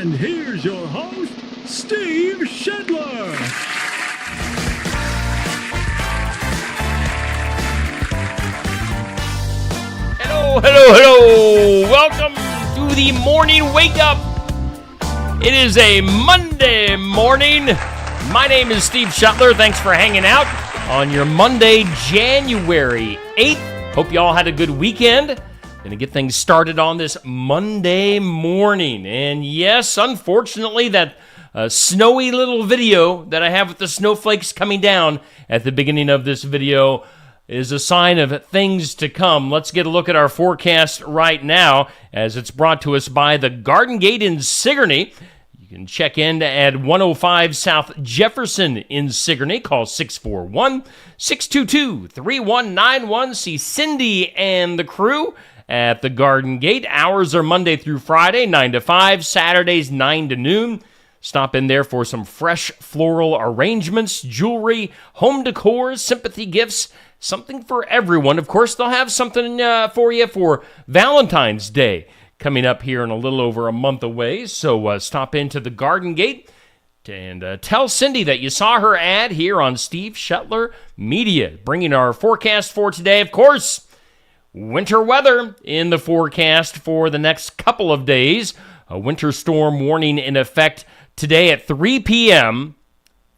And here's your host, Steve Shedler. Hello. Welcome to the morning wake up. It is a Monday morning. My name is Steve Shedler. Thanks for hanging out on your Monday, January 8th. Hope you all had a good weekend. Gonna get things started on this Monday morning. And yes, unfortunately, that snowy little video that I have with the snowflakes coming down at the beginning of this video is a sign of things to come. Let's get a look at our forecast right now as it's brought to us by the Garden Gate in Sigourney. You can check in at 105 South Jefferson in Sigourney. Call 641-622-3191. See Cindy and the crew at the Garden Gate. Hours are Monday through Friday, 9 to 5, Saturdays 9 to noon. Stop in there for some fresh floral arrangements, jewelry, home decor, sympathy gifts, something for everyone. Of course, they'll have something for you for Valentine's Day coming up here in a little over a month away. So stop into the Garden Gate and tell Cindy that you saw her ad here on Steve Shedler Media. Bringing our forecast for today, of course, winter weather in the forecast for the next couple of days. A winter storm warning in effect today at 3 p.m.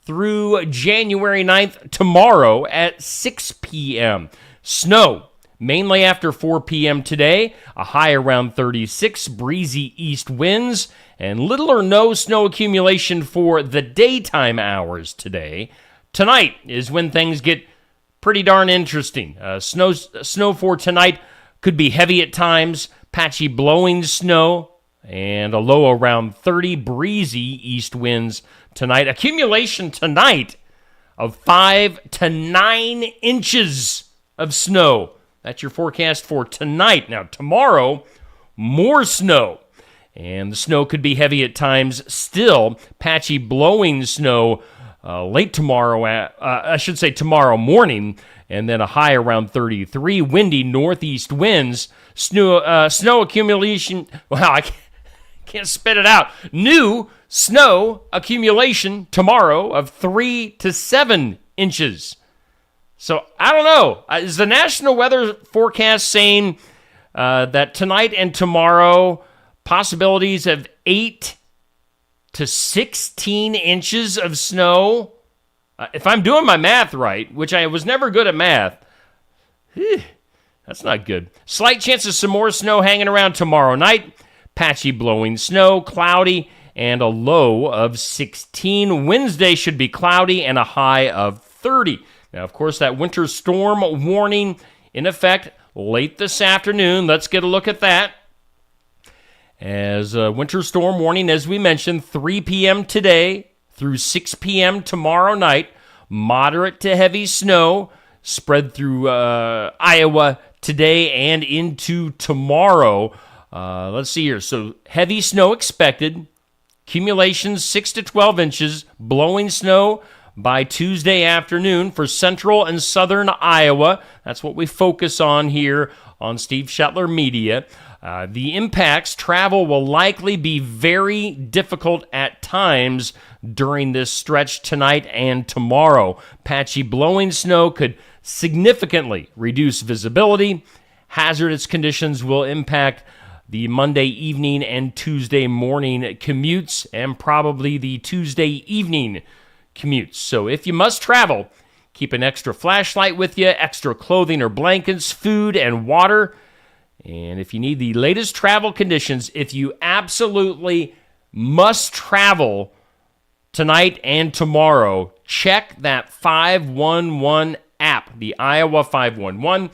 through January 9th tomorrow at 6 p.m. Snow mainly after 4 p.m. today, a high around 36, breezy east winds, and little or no snow accumulation for the daytime hours today. Tonight is when things get pretty darn interesting. Snow for tonight could be heavy at times, patchy blowing snow, and a low around 30, breezy east winds tonight. Accumulation tonight of 5 to 9 inches of snow. That's your forecast for tonight. Now, tomorrow, more snow. And the snow could be heavy at times still. Patchy blowing snow late tomorrow, tomorrow morning, and then a high around 33. Windy northeast winds. Snow accumulation. Wow, I can't spit it out. New snow accumulation tomorrow of 3 to 7 inches. So, I don't know. Is the National Weather Forecast saying that tonight and tomorrow possibilities of 8 to 16 inches of snow? If I'm doing my math right, which I was never good at math, that's not good. Slight chance of some more snow hanging around tomorrow night. Patchy blowing snow, cloudy, and a low of 16. Wednesday should be cloudy and a high of 30. Now, of course, that winter storm warning in effect late this afternoon. Let's get a look at that. As a winter storm warning, as we mentioned, 3 p.m. today through 6 p.m. tomorrow night. Moderate to heavy snow spread through Iowa today and into tomorrow. Let's see here. So heavy snow expected. Accumulation 6 to 12 inches. Blowing snow by Tuesday afternoon for central and southern Iowa. That's what we focus on here on Steve Shedler Media. The impacts, travel will likely be very difficult at times during this stretch tonight and tomorrow. Patchy blowing snow could significantly reduce visibility. Hazardous conditions will impact the Monday evening and Tuesday morning commutes and probably the Tuesday evening commutes. So if you must travel, keep an extra flashlight with you, extra clothing or blankets, food and water. And if you need the latest travel conditions, if you absolutely must travel tonight and tomorrow, check that 511 app, the Iowa 511.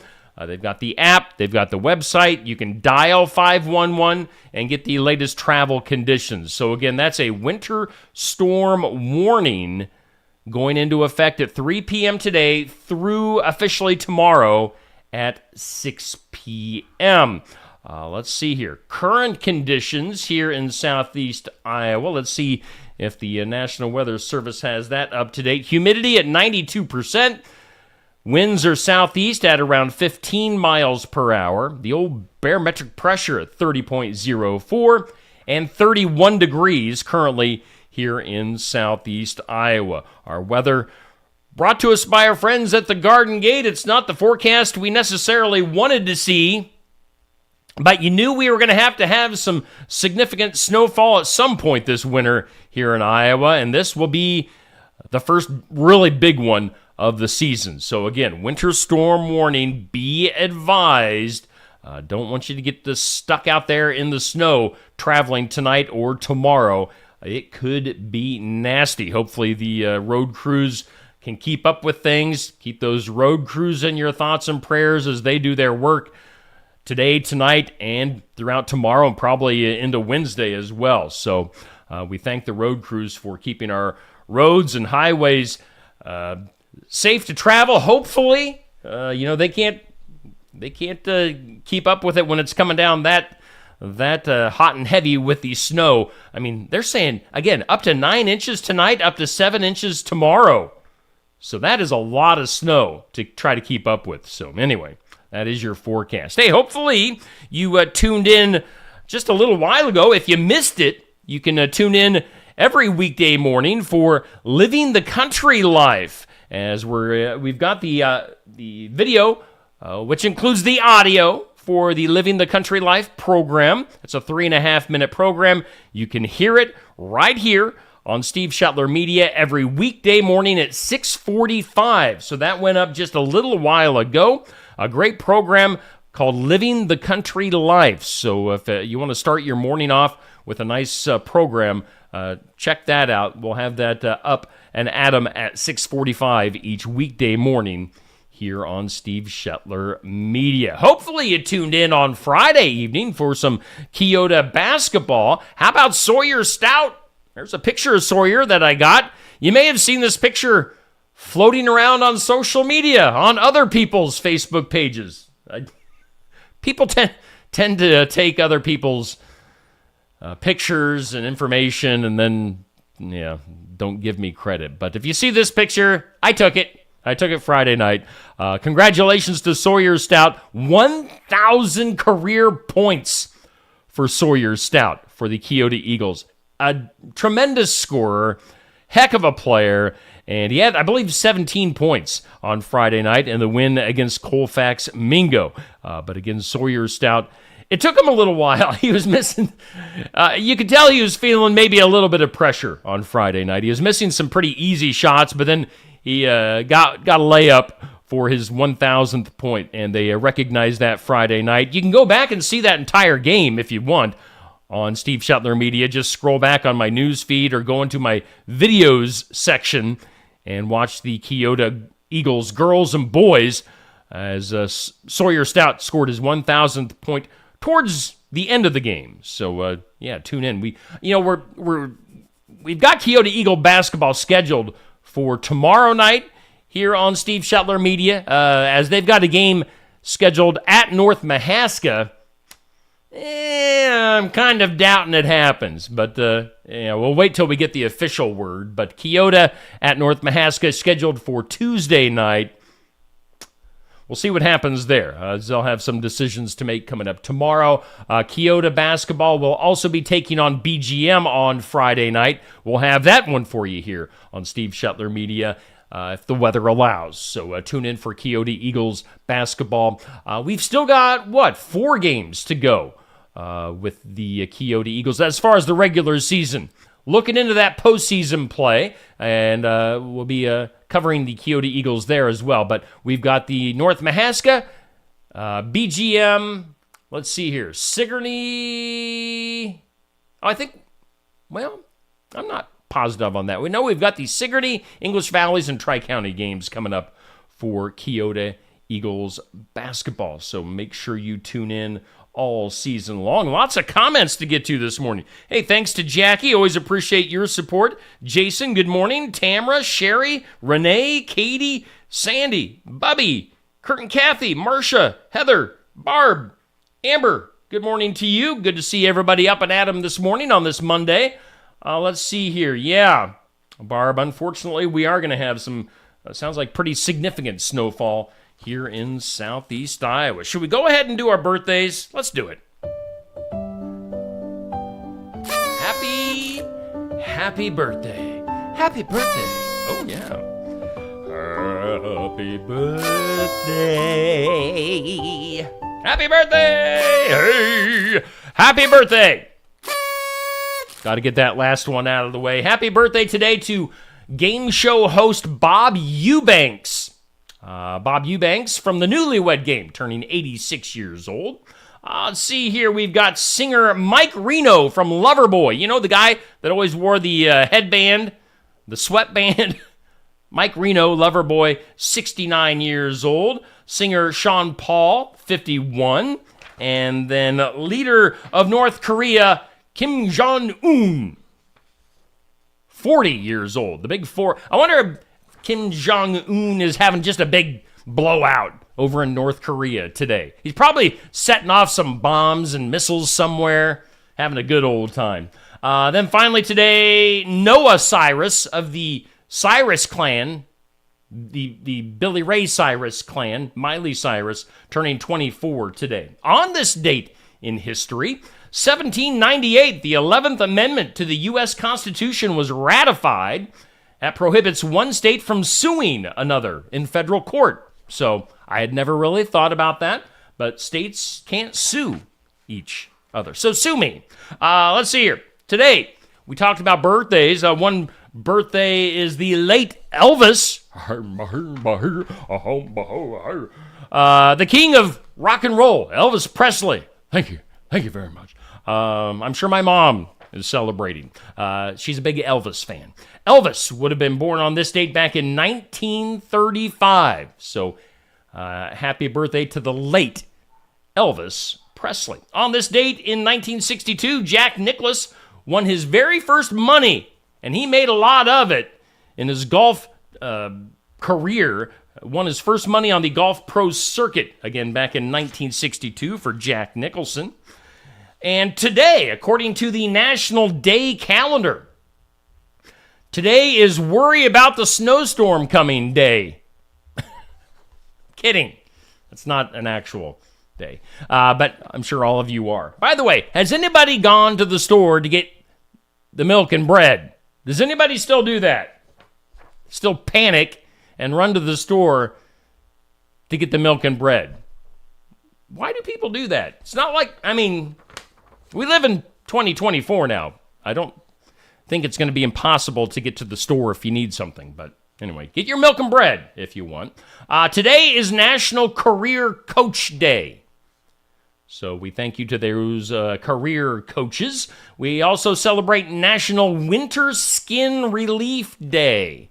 They've got the app, they've got the website. You can dial 511 and get the latest travel conditions. So again, that's a winter storm warning going into effect at 3 p.m. today through officially tomorrow at 6 p.m. Let's see here. Current conditions here in southeast Iowa. Let's see if the National Weather Service has that up to date. Humidity at 92%. Winds are southeast at around 15 miles per hour. The old barometric pressure at 30.04. and 31 degrees currently here in southeast Iowa. Our weather brought to us by our friends at the Garden Gate. It's not the forecast we necessarily wanted to see, but you knew we were going to have some significant snowfall at some point this winter here in Iowa, and this will be the first really big one of the season. So again, winter storm warning, be advised. Don't want you to get stuck out there in the snow traveling tonight or tomorrow. It could be nasty. Hopefully the road crews can keep up with things. Keep those road crews in your thoughts and prayers as they do their work today, tonight, and throughout tomorrow, and probably into Wednesday as well. So we thank the road crews for keeping our roads and highways safe to travel. Hopefully, they can't keep up with it when it's coming down that hot and heavy with the snow. I mean, they're saying, again, up to 9 inches tonight, up to 7 inches tomorrow. So that is a lot of snow to try to keep up with. So anyway, that is your forecast. Hey, hopefully you tuned in just a little while ago. If you missed it, you can tune in every weekday morning for Living the Country Life, as we've got the video, which includes the audio for the Living the Country Life program. It's a 3.5-minute program. You can hear it right here on Steve Shetler Media every weekday morning at 6:45. So that went up just a little while ago. A great program called Living the Country Life. So if you want to start your morning off with a nice program, check that out. We'll have that up and at 'em at 6:45 each weekday morning here on Steve Shetler Media. Hopefully you tuned in on Friday evening for some Keota basketball. How about Sawyer Stout? There's a picture of Sawyer that I got. You may have seen this picture floating around on social media, on other people's Facebook pages. People tend to take other people's pictures and information and then, don't give me credit. But if you see this picture, I took it. I took it Friday night. Congratulations to Sawyer Stout. 1,000 career points for Sawyer Stout for the Keota Eagles. A tremendous scorer, heck of a player, and he had, I believe, 17 points on Friday night in the win against Colfax Mingo. But again, Sawyer Stout, it took him a little while. He was missing, you could tell he was feeling maybe a little bit of pressure on Friday night. He was missing some pretty easy shots, but then he got a layup for his 1,000th point, and they recognized that Friday night. You can go back and see that entire game if you want on Steve Shetler Media. Just scroll back on my news feed or go into my videos section and watch the Keota Eagles girls and boys as Sawyer Stout scored his 1,000th point towards the end of the game. So tune in. We've got Keota Eagle basketball scheduled for tomorrow night here on Steve Shetler Media, as they've got a game scheduled at North Mahaska. I'm kind of doubting it happens, but we'll wait till we get the official word. But Keota at North Mahaska is scheduled for Tuesday night. We'll see what happens there. They'll have some decisions to make coming up tomorrow. Keota basketball will also be taking on BGM on Friday night. We'll have that one for you here on Steve Shetler Media if the weather allows. So tune in for Keota Eagles basketball. We've still got, 4 games to go with the Keota Eagles as far as the regular season. Looking into that postseason play, and we'll be covering the Keota Eagles there as well. But we've got the North Mahaska, BGM, let's see here, Sigourney. I'm not positive on that. We know we've got the Sigourney, English Valleys, and Tri-County games coming up for Keota Eagles basketball. So make sure you tune in all season long. Lots of comments to get to this morning. Hey, thanks to Jackie. Always appreciate your support. Jason, good morning. Tamara, Sherry, Renee, Katie, Sandy, Bubby, Kurt and Kathy, Marcia, Heather, Barb, Amber, good morning to you. Good to see everybody up and at 'em this morning on this Monday. Let's see here. Yeah, Barb, unfortunately, we are going to have some, sounds like pretty significant snowfall here in southeast Iowa. Should we go ahead and do our birthdays? Let's do it. happy birthday. Happy birthday. Oh, yeah. Happy birthday. Happy birthday. Hey. Happy birthday. Got to get that last one out of the way. Happy birthday today to game show host Bob Eubanks. Bob Eubanks from the Newlywed Game, turning 86 years old. Let's see here. We've got singer Mike Reno from Loverboy. You know, the guy that always wore the headband, the sweatband. Mike Reno, Loverboy, 69 years old. Singer Sean Paul, 51. And then leader of North Korea, Kim Jong-un, 40 years old. The big four. I wonder if Kim Jong-un is having just a big blowout over in North Korea today. He's probably setting off some bombs and missiles somewhere, having a good old time. Then finally today, Noah Cyrus of the Cyrus clan, the Billy Ray Cyrus clan, Miley Cyrus, turning 24 today. On this date in history, 1798, the 11th Amendment to the U.S. Constitution was ratified. That prohibits one state from suing another in federal court. So I had never really thought about that, but states can't sue each other. So sue me. Let's see here. Today, we talked about birthdays. One birthday is the late Elvis, the king of rock and roll, Elvis Presley. Thank you very much. I'm sure my mom is celebrating. She's a big Elvis fan. Elvis would have been born on this date back in 1935. So happy birthday to the late Elvis Presley. On this date in 1962, Jack Nicklaus won his very first money, and he made a lot of it in his golf career. Won his first money on the Golf Pro Circuit, again back in 1962 for Jack Nicholson. And today, according to the National Day Calendar, today is Worry About the Snowstorm Coming Day. Kidding. That's not an actual day. But I'm sure all of you are. By the way, has anybody gone to the store to get the milk and bread? Does anybody still do that? Still panic and run to the store to get the milk and bread? Why do people do that? It's not like, we live in 2024 now. I don't think it's going to be impossible to get to the store if you need something. But anyway, get your milk and bread if you want. Today is National Career Coach Day. So we thank you to those career coaches. We also celebrate National Winter Skin Relief Day.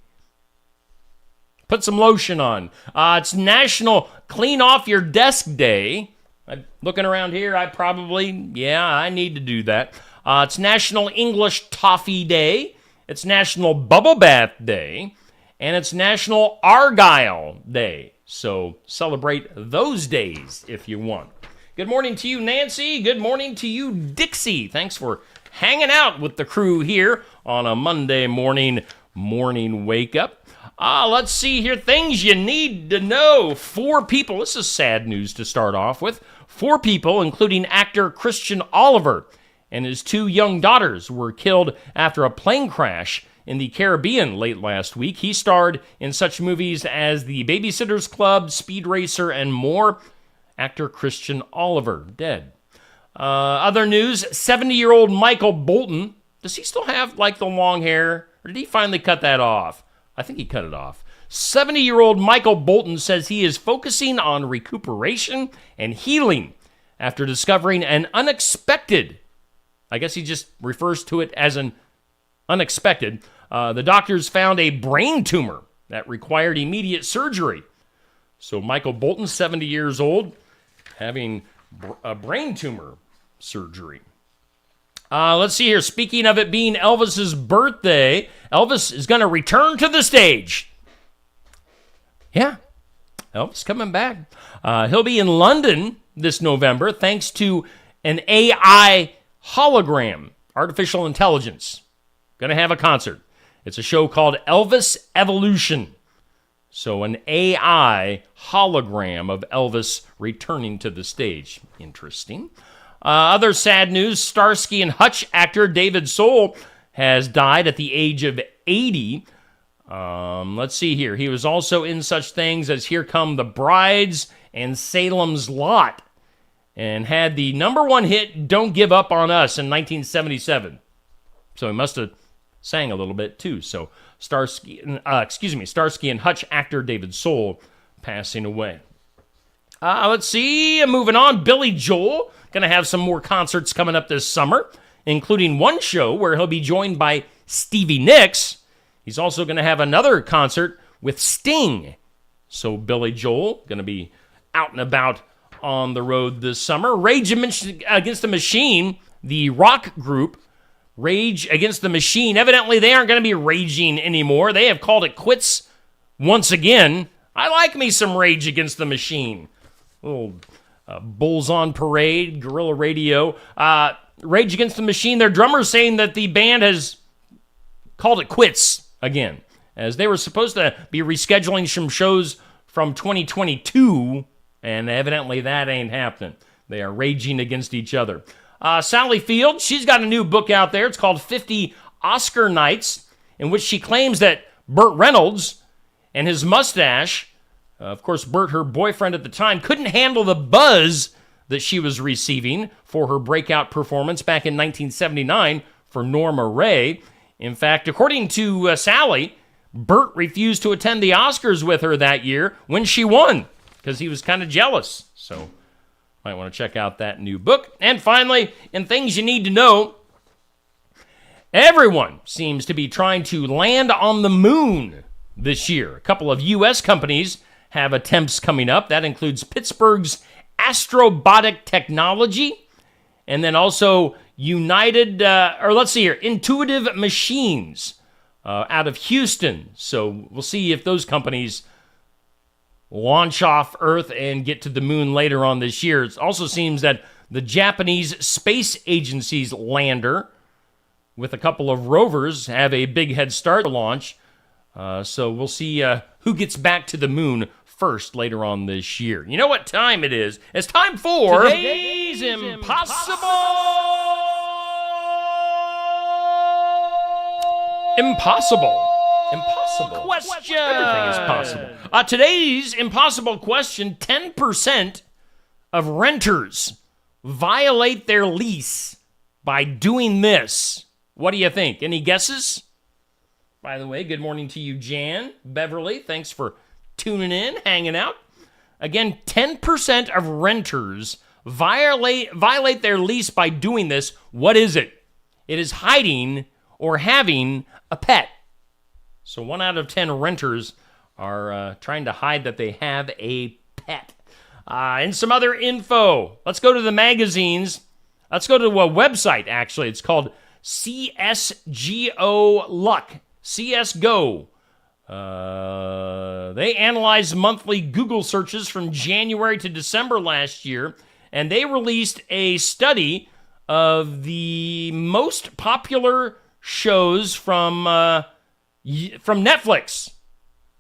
Put some lotion on. It's National Clean Off Your Desk Day. Looking around here, I need to do that. It's National English Toffee Day. It's National Bubble Bath Day. And it's National Argyle Day. So celebrate those days if you want. Good morning to you, Nancy. Good morning to you, Dixie. Thanks for hanging out with the crew here on a Monday morning wake up. Let's see here. Things you need to know. 4 people. This is sad news to start off with. 4 people, including actor Christian Oliver and his 2 young daughters, were killed after a plane crash in the Caribbean late last week. He starred in such movies as The Babysitter's Club, Speed Racer, and more. Actor Christian Oliver, dead. Other news, 70-year-old Michael Bolton. Does he still have, the long hair? Or did he finally cut that off? I think he cut it off. 70-year-old Michael Bolton says he is focusing on recuperation and healing after discovering an unexpected, I guess he just refers to it as an unexpected. The doctors found a brain tumor that required immediate surgery. So Michael Bolton, 70 years old, having a brain tumor surgery. Let's see here. Speaking of it being Elvis's birthday, Elvis is going to return to the stage. Yeah, Elvis coming back. He'll be in London this November thanks to an AI hologram, artificial intelligence. Going to have a concert. It's a show called Elvis Evolution. So an AI hologram of Elvis returning to the stage. Interesting. Other sad news, Starsky and Hutch actor David Soul has died at the age of 80. Let's see here. He was also in such things as Here Come the Brides and Salem's Lot, and had the number one hit Don't Give Up on Us in 1977. So he must have sang a little bit too. So Starsky and Hutch actor David Soul passing away. Let's see, moving on. Billy Joel going to have some more concerts coming up this summer, including one show where he'll be joined by Stevie Nicks. He's also going to have another concert with Sting. So Billy Joel going to be out and about on the road this summer. Rage Against the Machine, the rock group, Rage Against the Machine. Evidently, they aren't going to be raging anymore. They have called it quits once again. I like me some Rage Against the Machine. Little Bulls on Parade, Guerrilla Radio. Rage Against the Machine, their drummer's saying that the band has called it quits again, as they were supposed to be rescheduling some shows from 2022, and evidently that ain't happening. They are raging against each other. Sally Field, she's got a new book out there. It's called 50 Oscar Nights, in which she claims that Burt Reynolds and his mustache, of course, Burt, her boyfriend at the time, couldn't handle the buzz that she was receiving for her breakout performance back in 1979 for Norma Rae. In fact, according to Sally, Burt refused to attend the Oscars with her that year when she won because he was kind of jealous. So, might want to check out that new book. And finally, in things you need to know, everyone seems to be trying to land on the moon this year. A couple of U.S. companies have attempts coming up. That includes Pittsburgh's Astrobotic Technology, and then also Intuitive Machines out of Houston. So we'll see if those companies launch off Earth and get to the moon later on this year. It also seems that the Japanese Space Agency's lander, with a couple of rovers, have a big head start to launch. So we'll see who gets back to the moon first later on this year. You know what time it is? It's time for Today's Impossible question. Everything is possible. Today's impossible question: 10% of renters violate their lease by doing this. What do you think? Any guesses? By the way, good morning to you, Jan, Beverly. Thanks for tuning in, hanging out. Again, 10% of renters violate their lease by doing this. What is it? It is hiding or having a pet. So 1 out of 10 renters are trying to hide that they have a pet. And some other info. Let's go to the magazines. Let's go to a website, actually. It's called CSGO Luck. CSGO. They analyzed monthly Google searches from January to December last year, and they released a study of the most popular shows from Netflix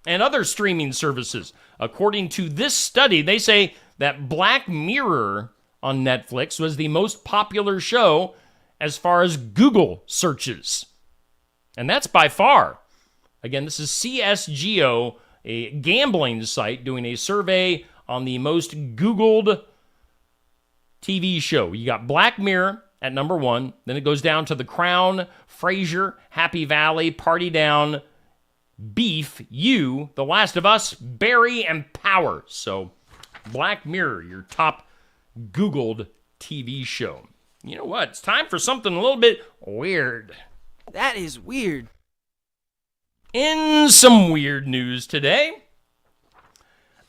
and other streaming services. According to this study, they say that Black Mirror on Netflix was the most popular show as far as Google searches. And that's by far. Again, this is CSGO, a gambling site, doing a survey on the most Googled TV show. You got Black Mirror at number 1. Then it goes down to The Crown, Frasier, Happy Valley, Party Down, Beef, You, The Last of Us, Barry, and Power. So, Black Mirror, your top Googled TV show. You know what? It's time for something a little bit weird. That is weird. In some weird news today,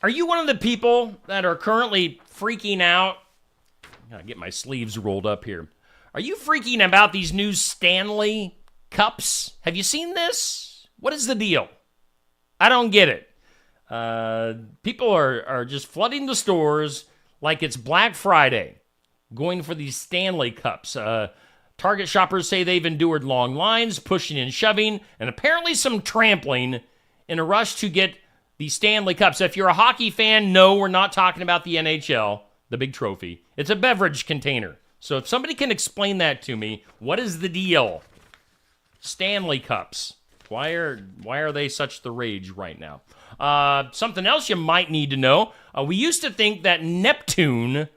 are you one of the people that are currently freaking out? I gotta get my sleeves rolled up here. Are you freaking about these new Stanley Cups? Have you seen this? What is the deal? I don't get it. People are just flooding the stores like it's Black Friday, going for these Stanley Cups. Target shoppers say they've endured long lines, pushing and shoving, and apparently some trampling in a rush to get the Stanley Cups. If you're a hockey fan, no, we're not talking about the NHL, the big trophy. It's a beverage container. So if somebody can explain that to me, what is the deal? Stanley Cups. Why are they such the rage right now? Something else you might need to know. We used to think that Neptune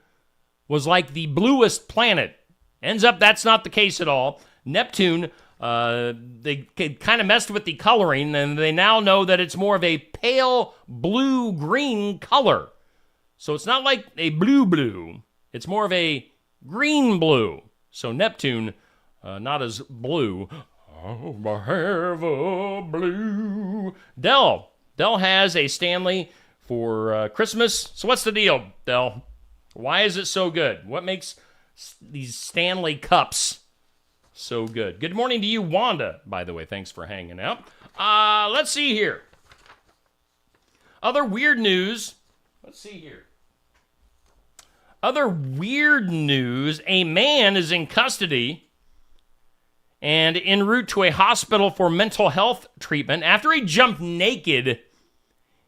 was like the bluest planet. Ends up that's not the case at all. Neptune, they kind of messed with the coloring, and they now know that it's more of a pale blue-green color. So it's not like a blue. It's more of a green-blue. So Neptune, not as blue. Oh, I have a blue. Dell has a Stanley for Christmas. So what's the deal, Dell? Why is it so good? What makes these Stanley Cups so good? Good morning to you, Wanda, by the way. Thanks for hanging out. Let's see here. Other weird news. Let's see here. Other weird news. A man is in custody and en route to a hospital for mental health treatment after he jumped naked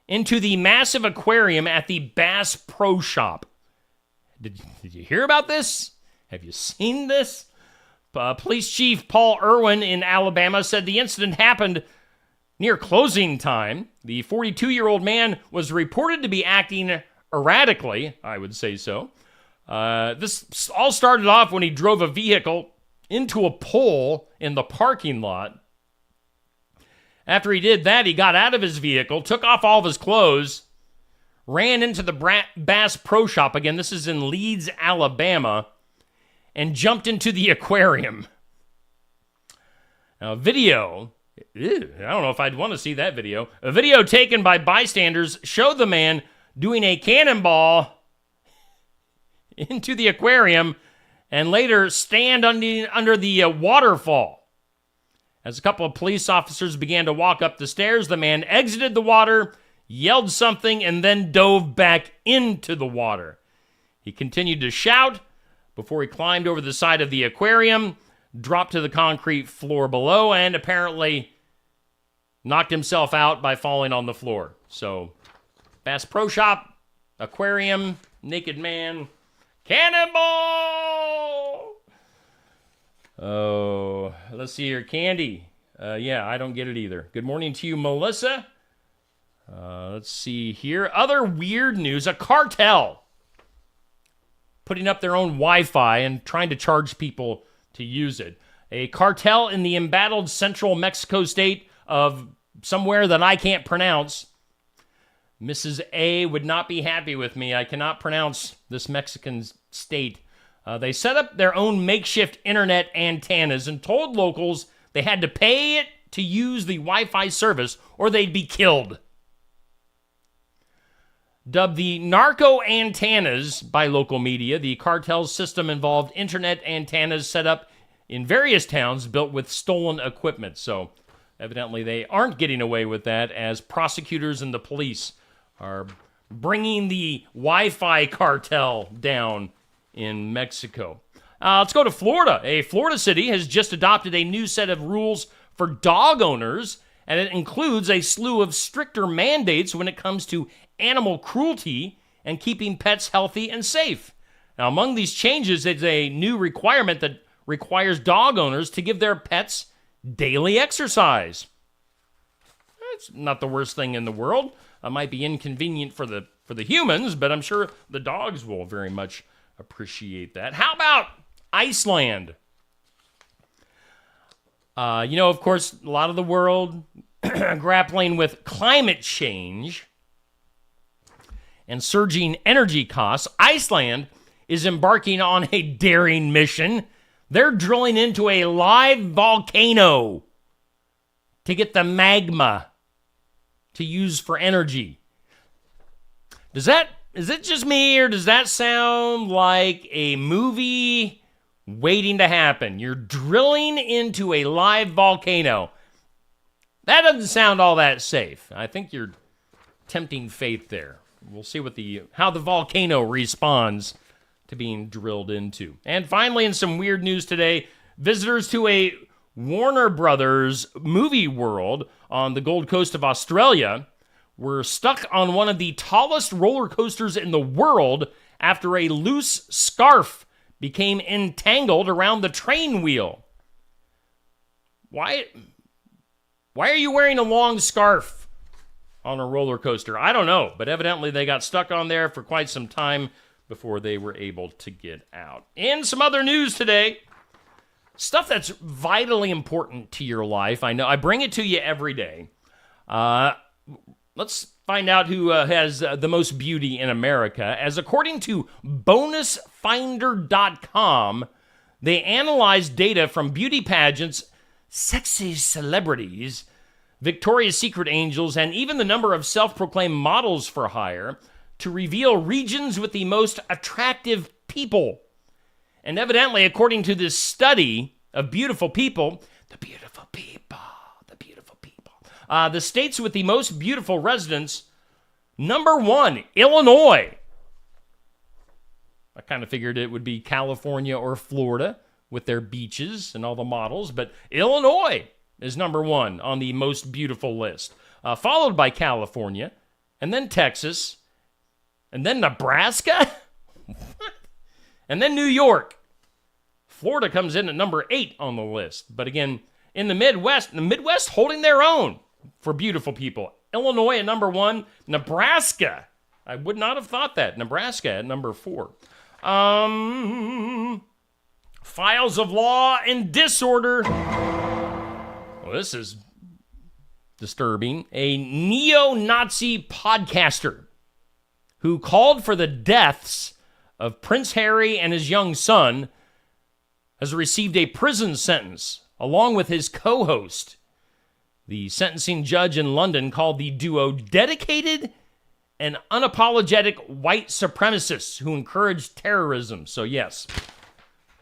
into the massive aquarium at the Bass Pro Shop. Did you hear about this? Have you seen this? Police Chief Paul Irwin in Alabama said the incident happened near closing time. The 42-year-old man was reported to be acting erratically, I would say so. This all started off when he drove a vehicle into a pole in the parking lot. After he did that, he got out of his vehicle, took off all of his clothes, ran into the Bass Pro Shop, again, this is in Leeds, Alabama, and jumped into the aquarium. Now, video, I don't know if I'd want to see that video. A video taken by bystanders showed the man doing a cannonball into the aquarium and later stand under the waterfall. As a couple of police officers began to walk up the stairs, the man exited the water, yelled something, and then dove back into the water. He continued to shout before he climbed over the side of the aquarium, dropped to the concrete floor below, and apparently knocked himself out by falling on the floor. So, Bass Pro Shop, aquarium, naked man, cannonball! Oh, let's see here. Candy. Yeah, I don't get it either. Good morning to you, Melissa. Let's see here. Other weird news. A cartel putting up their own Wi-Fi and trying to charge people to use it. A cartel in the embattled central Mexico state of somewhere that I can't pronounce. Mrs. A would not be happy with me. I cannot pronounce this Mexican state. They set up their own makeshift internet antennas and told locals they had to pay it to use the Wi-Fi service or they'd be killed. Dubbed the narco antennas by local media, the cartel's system involved internet antennas set up in various towns built with stolen equipment. So evidently they aren't getting away with that, as prosecutors and the police are bringing the Wi-Fi cartel down in Mexico. Let's go to Florida. A Florida city has just adopted a new set of rules for dog owners, and it includes a slew of stricter mandates when it comes to animal cruelty and keeping pets healthy and safe. Now, among these changes is a new requirement that requires dog owners to give their pets daily exercise. It's not the worst thing in the world. It might be inconvenient for the humans, but I'm sure the dogs will very much appreciate that. How about Iceland? Of course, a lot of the world grappling with climate change and surging energy costs. Iceland is embarking on a daring mission. They're drilling into a live volcano to get the magma to use for energy. Is it just me, or does that sound like a movie waiting to happen? You're drilling into a live volcano. That doesn't sound all that safe. I think you're tempting fate there. We'll see how the volcano responds to being drilled into. And finally, in some weird news today, visitors to a Warner Brothers movie world on the Gold Coast of Australia were stuck on one of the tallest roller coasters in the world after a loose scarf became entangled around the train wheel. Why are you wearing a long scarf on a roller coaster? I don't know, but evidently they got stuck on there for quite some time before they were able to get out. In some other news today, stuff that's vitally important to your life. I know I bring it to you every day. Let's find out who has the most beauty in America. As according to bonusfinder.com, they analyzed data from beauty pageants, sexy celebrities, Victoria's Secret angels, and even the number of self-proclaimed models for hire to reveal regions with the most attractive people. And evidently, according to this study of beautiful people, the states with the most beautiful residents, number 1, Illinois. I kind of figured it would be California or Florida with their beaches and all the models, but Illinois is number 1 on the most beautiful list, followed by California, and then Texas, and then Nebraska, and then New York. Florida comes in at number 8 on the list, but again, in the Midwest holding their own for beautiful people. Illinois at number 1, Nebraska. I would not have thought that. Nebraska at number 4. Files of Law and Disorder. Well, this is disturbing. A neo-Nazi podcaster who called for the deaths of Prince Harry and his young son has received a prison sentence, along with his co-host. The sentencing judge in London called the duo dedicated and unapologetic white supremacists who encourage terrorism. So yes,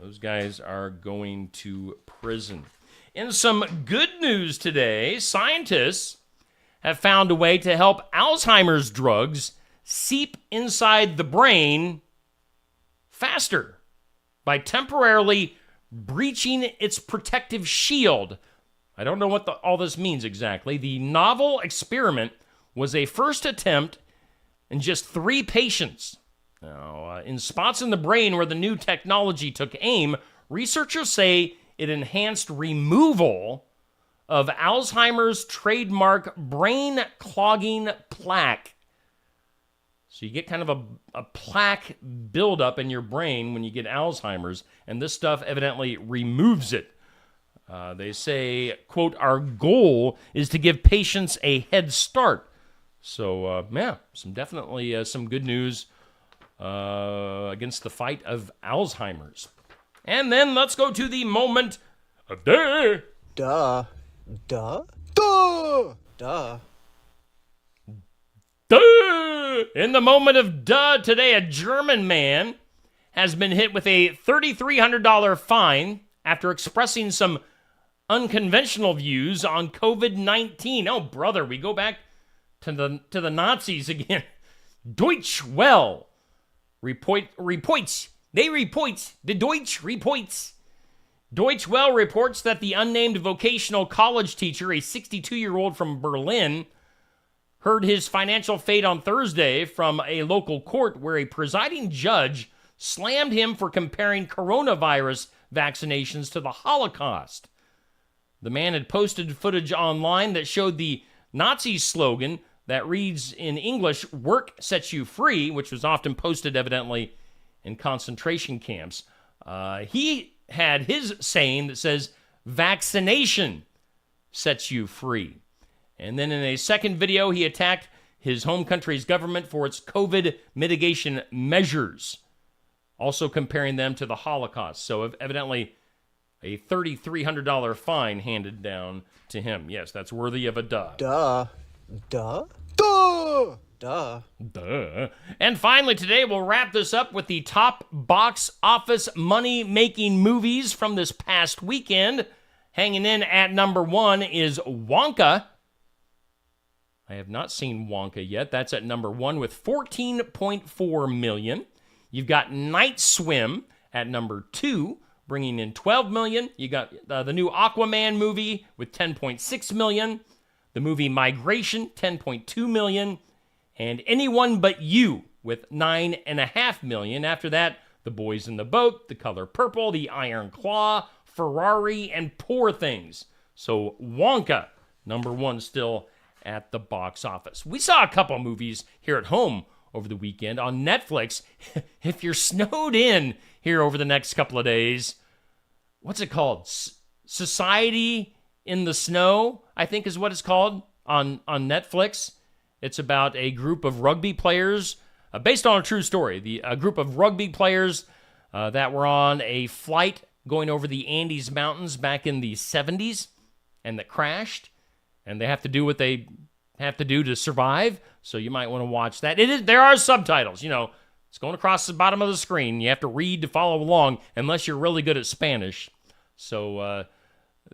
those guys are going to prison. In some good news today, scientists have found a way to help Alzheimer's drugs seep inside the brain faster by temporarily breaching its protective shield. I don't know what all this means exactly. The novel experiment was a first attempt in just 3 patients. Now, in spots in the brain where the new technology took aim, researchers say it enhanced removal of Alzheimer's trademark brain clogging plaque. So you get kind of a plaque buildup in your brain when you get Alzheimer's, and this stuff evidently removes it. They say, quote, our goal is to give patients a head start. So, definitely some good news against the fight of Alzheimer's. And then let's go to the moment of day. Duh. Duh. Duh. Duh. Duh! In the moment of duh today, a German man has been hit with a $3,300 fine after expressing some unconventional views on COVID-19. Oh, brother, we go back to the Nazis again. Deutsche Welle reports. The Deutsche reports. Deutsche Welle reports that the unnamed vocational college teacher, a 62-year-old from Berlin, heard his financial fate on Thursday from a local court where a presiding judge slammed him for comparing coronavirus vaccinations to the Holocaust. The man had posted footage online that showed the Nazi slogan that reads in English, "Work sets you free," which was often posted evidently in concentration camps. He had his saying that says, "Vaccination sets you free." And then in a second video, he attacked his home country's government for its COVID mitigation measures, also comparing them to the Holocaust. So evidently, a $3,300 fine handed down to him. Yes, that's worthy of a duh. Duh. Duh. Duh. Duh. Duh. And finally, today we'll wrap this up with the top box office money-making movies from this past weekend. Hanging in at number 1 is Wonka. I have not seen Wonka yet. That's at number 1 with $14.4 million. You've got Night Swim at number 2, bringing in $12 million. You got the new Aquaman movie with $10.6 million. The movie Migration, $10.2 million. And Anyone But You with $9.5 million. After that, The Boys in the Boat, The Color Purple, The Iron Claw, Ferrari, and Poor Things. So Wonka, number one still at the box office. We saw a couple movies here at home over the weekend on Netflix. If you're snowed in here over the next couple of days, what's it called? Society in the Snow, I think is what it's called on Netflix. It's about a group of rugby players, based on a true story. A group of rugby players that were on a flight going over the Andes Mountains back in the 70s and that crashed, and they have to do what they have to do to survive. So you might want to watch that. There are subtitles, it's going across the bottom of the screen. You have to read to follow along unless you're really good at Spanish. So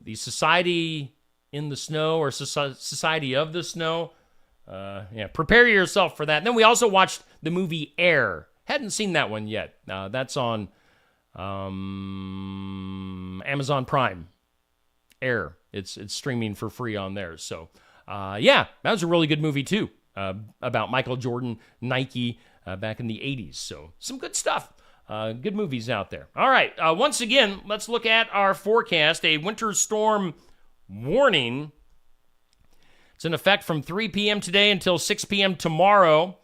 the Society in the Snow or Society of the Snow, prepare yourself for that. And then we also watched the movie Air. Hadn't seen that one yet. That's on Amazon Prime. Air. It's streaming for free on there. So, that was a really good movie too, about Michael Jordan, Nike, back in the 80s. So, some good stuff. Good movies out there. All right. Once again, let's look at our forecast. A winter storm warning. It's in effect from 3 p.m. today until 6 p.m. tomorrow.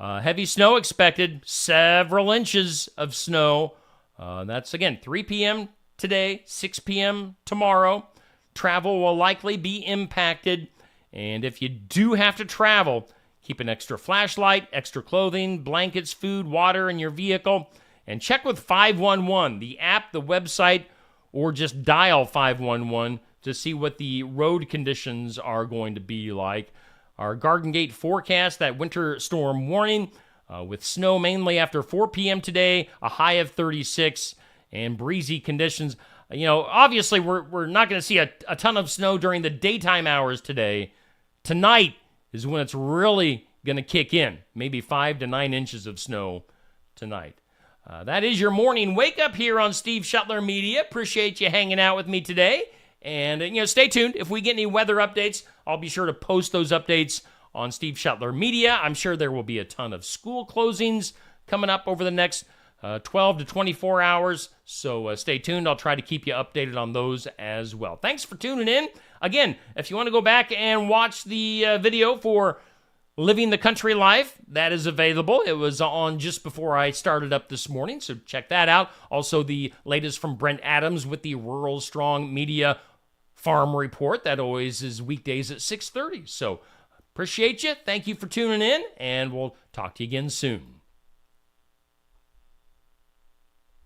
Heavy snow expected. Several inches of snow. That's, again, 3 p.m. today, 6 p.m. tomorrow. Travel will likely be impacted. And if you do have to travel, keep an extra flashlight, extra clothing, blankets, food, water in your vehicle. And check with 511, the app, the website, or just dial 511 to see what the road conditions are going to be like. Our Garden Gate forecast, that winter storm warning, with snow mainly after 4 p.m. today, a high of 36, and breezy conditions. Obviously, we're not going to see a ton of snow during the daytime hours today. Tonight is when it's really going to kick in. Maybe 5 to 9 inches of snow tonight. That is your morning wake up here on Steve Shuttler Media. Appreciate you hanging out with me today. And, stay tuned. If we get any weather updates, I'll be sure to post those updates on Steve Shuttler Media. I'm sure there will be a ton of school closings coming up over the next 12 to 24 hours. So stay tuned. I'll try to keep you updated on those as well. Thanks for tuning in. Again, if you want to go back and watch the video for Living the Country Life, that is available. It was on just before I started up this morning, so check that out. Also, the latest from Brent Adams with the Rural Strong Media Farm Report. That always is weekdays at 6:30. So appreciate you. Thank you for tuning in, and we'll talk to you again soon.